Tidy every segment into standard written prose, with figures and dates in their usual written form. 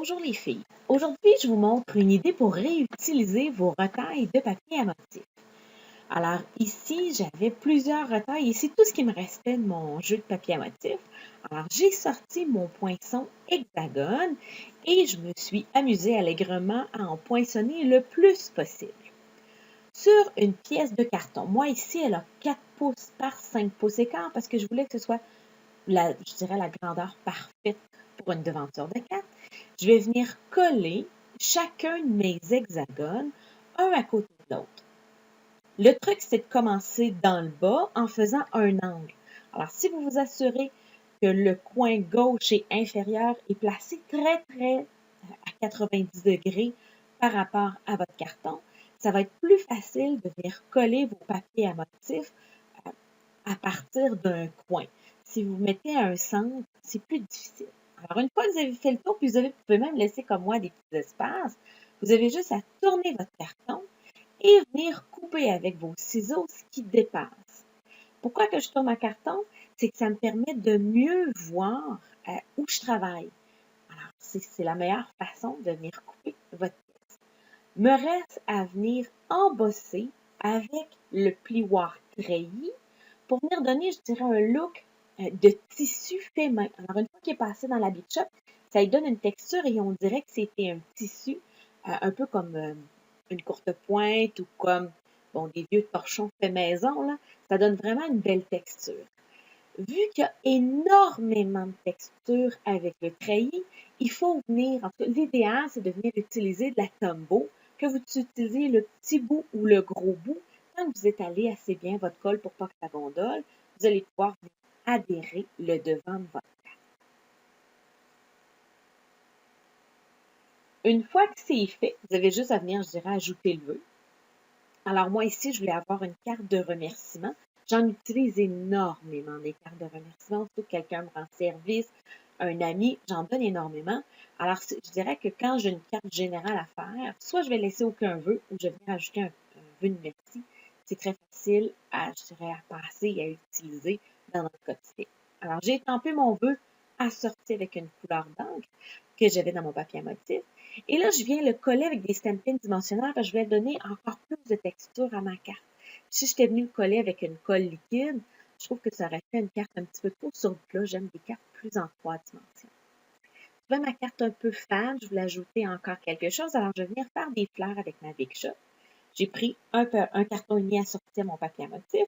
Bonjour les filles. Aujourd'hui, je vous montre une idée pour réutiliser vos retailles de papier à motif. Alors ici, j'avais plusieurs retailles et c'est tout ce qui me restait de mon jeu de papier à motif. Alors j'ai sorti mon poinçon hexagone et je me suis amusée allègrement à en poinçonner le plus possible. Sur une pièce de carton, moi ici, elle a 4 pouces par 5 pouces et quart parce que je voulais que ce soit la grandeur parfaite pour une devanture de 4. Je vais venir coller chacun de mes hexagones, un à côté de l'autre. Le truc, c'est de commencer dans le bas en faisant un angle. Alors, si vous vous assurez que le coin gauche et inférieur est placé très à 90 degrés par rapport à votre carton, ça va être plus facile de venir coller vos papiers à motif à partir d'un coin. Si vous mettez à un centre, c'est plus difficile. Alors, une fois que vous avez fait le tour, puis vous pouvez même laisser comme moi des petits espaces, vous avez juste à tourner votre carton et venir couper avec vos ciseaux ce qui dépasse. Pourquoi que je tourne ma carton? C'est que ça me permet de mieux voir où je travaille. Alors, c'est la meilleure façon de venir couper votre pièce. Me reste à venir embosser avec le plioir treillis pour venir donner, je dirais, un look de tissu fait main. Alors, une fois qu'il est passé dans la Big Shop, ça lui donne une texture et on dirait que c'était un tissu un peu comme une courte pointe ou comme des vieux torchons faits maison. Là. Ça donne vraiment une belle texture. Vu qu'il y a énormément de texture avec le treillis, il faut venir, en tout cas, l'idéal, c'est de venir utiliser de la Tombow, que vous utilisez le petit bout ou le gros bout. Quand vous étalez assez bien votre colle pour pas que ça gondole, vous allez pouvoir venir adhérer le devant de votre carte. Une fois que c'est fait, vous avez juste à venir, je dirais, ajouter le vœu. Alors moi ici, je voulais avoir une carte de remerciement. J'en utilise énormément des cartes de remerciement, surtout que quelqu'un me rend service, un ami, j'en donne énormément. Alors, je dirais que quand j'ai une carte générale à faire, soit je vais laisser aucun vœu ou je vais venir ajouter un vœu de merci. C'est très facile à passer et à utiliser dans notre quotidien. Alors, j'ai estampé mon vœu assorti avec une couleur d'encre que j'avais dans mon papier à motif. Et là, je viens le coller avec des stampings dimensionnels parce que je voulais donner encore plus de texture à ma carte. Si j'étais venue le coller avec une colle liquide, je trouve que ça aurait fait une carte un petit peu trop sur le plat. J'aime des cartes plus en 3 dimensions. Je trouvais ma carte un peu fade, je voulais ajouter encore quelque chose, alors je vais venir faire des fleurs avec ma Big Shot. J'ai pris un carton uni assorti à mon papier à motif.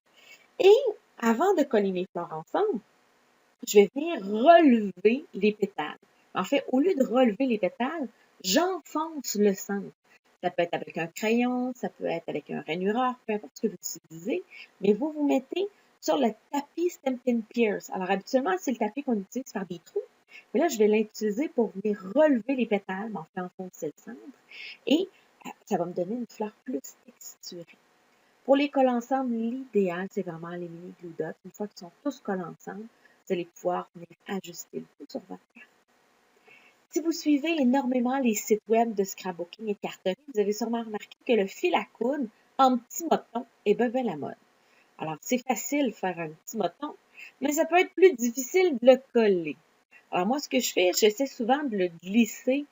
Et avant de coller mes fleurs ensemble, je vais venir relever les pétales. En fait, au lieu de relever les pétales, j'enfonce le centre. Ça peut être avec un crayon, ça peut être avec un rainureur, peu importe ce que vous utilisez, mais vous mettez sur le tapis Stampin' Pierce. Alors, habituellement, c'est le tapis qu'on utilise par des trous, mais là, je vais l'utiliser pour venir relever les pétales, m'en fait enfoncer le centre, et ça va me donner une fleur plus texturée. Pour les coller ensemble, l'idéal, c'est vraiment les mini glue dots. Une fois qu'ils sont tous collés ensemble, vous allez pouvoir venir ajuster le tout sur votre carte. Si vous suivez énormément les sites web de scrapbooking et de cartonnerie, vous avez sûrement remarqué que le fil à coudre en petit moton est bien la mode. Alors, c'est facile de faire un petit moton, mais ça peut être plus difficile de le coller. Alors, moi, ce que je fais, j'essaie souvent de le glisser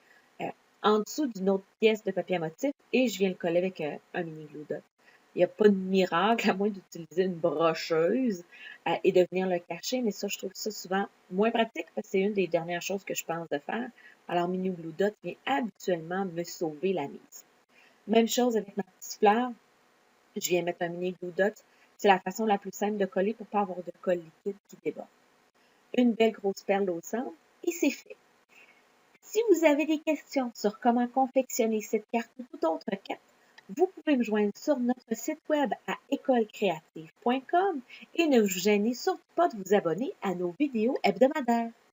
en dessous d'une autre pièce de papier à motif et je viens le coller avec un mini glue dot. Il n'y a pas de miracle à moins d'utiliser une brocheuse et de venir le cacher, mais ça, je trouve ça souvent moins pratique parce que c'est une des dernières choses que je pense de faire. Alors, Mini Glue Dot vient habituellement me sauver la mise. Même chose avec ma petite fleur. Je viens mettre un Mini Glue Dot. C'est la façon la plus simple de coller pour ne pas avoir de colle liquide qui déborde. Une belle grosse perle au centre et c'est fait. Si vous avez des questions sur comment confectionner cette carte ou toute autre carte, vous pouvez me joindre sur notre site web à écolecreative.com et ne vous gênez surtout pas de vous abonner à nos vidéos hebdomadaires.